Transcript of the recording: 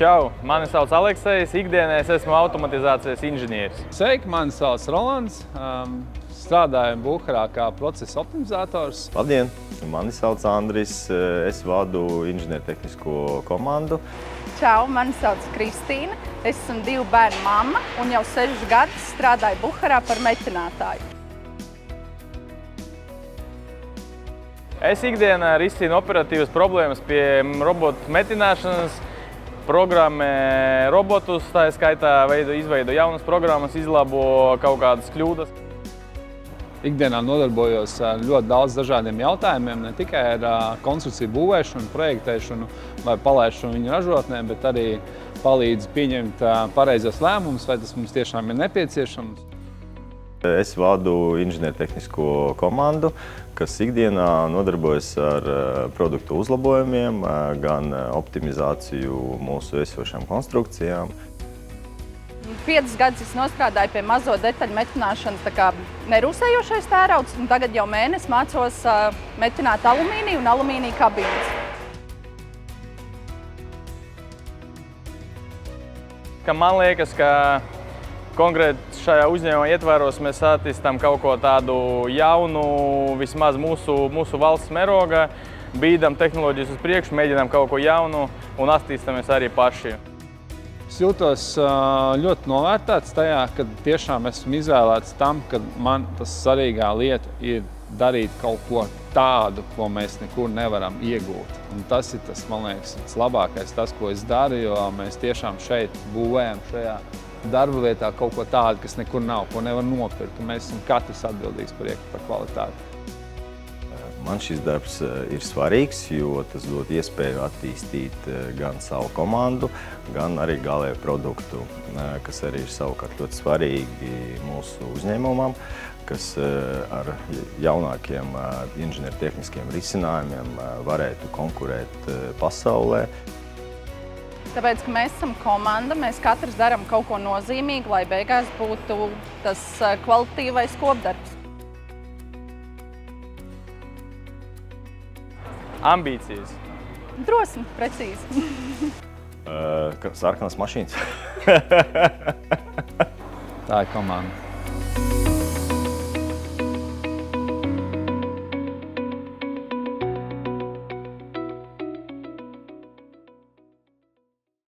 Čau, mani sauc Aleksejs, ikdienā es esmu automatizācijas inženieris. Sveiki, mani sauc Rolands, strādāju Buharā kā procesa optimizators. Labdien, mani sauc Andris, es vadu inženiertehnisko komandu. Čau, mani sauc Kristīna, es esmu 2 bērnu mamma un jau 6 gadus strādāju Buharā par metinātāju. Es ikdienā risinu operatīvas problēmas pie robotu metināšanas, programmē robotus, tā skaitā izveido jaunas programmas, izlabo kaut kādas kļūdas. Ikdienā nodarbojos ar ļoti daudz dažādiem jautājumiem, ne tikai ar konstrukciju būvēšanu, projektēšanu vai palaišanu viņu ražotnē, bet arī palīdz pieņemt pareizos lēmumus, vai tas mums tiešām ir nepieciešams. Es vadu inženiertehnisko komandu, kas ikdienā nodarbojas ar produktu uzlabojumiem, gan optimizāciju mūsu esošām konstrukcijām. 5 gadus es nostrādāju pie mazo detaļu metināšanas, tā kā nerūsējošais tērauds, un tagad jau mēnesi mācos metināt alumīniju un alumīnija kabīnes. Man liekas, ka konkrēti šajā uzņēmuma ietvaros mēs attīstām kaut ko tādu jaunu, vismaz mūsu valsts mērogā, bīdam tehnoloģijas uz priekšu, mēģinām kaut ko jaunu un attīstamies arī paši. Es jūtos ļoti novērtēts tajā, ka tiešām esmu izvēlēts tam, ka man tas svarīgā lieta ir darīt kaut ko tādu, ko mēs nekur nevaram iegūt. Un tas ir tas, man liekas, tas labākais, tas, ko es daru, jo mēs tiešām šeit būvējam šajā darba vietā kaut ko tādu, kas nekur nav, ko nevar nopirkt. Un mēs esam katrs atbildīgs par kvalitāti. Man šis darbs ir svarīgs, jo tas dod iespēju attīstīt gan savu komandu, gan arī galēju produktu, kas arī ir savukārt ļoti svarīgi mūsu uzņēmumam, kas ar jaunākiem inženiertehniskiem risinājumiem varētu konkurēt pasaulē. Tāpēc, ka mēs esam komanda, mēs katrs darām kaut ko nozīmīgu, lai beigās būtu tas kvalitatīvais kopdarbs. Ambīcijas. Drosmi, precīzi. Sarkanas mašīnas. Tā ir komanda.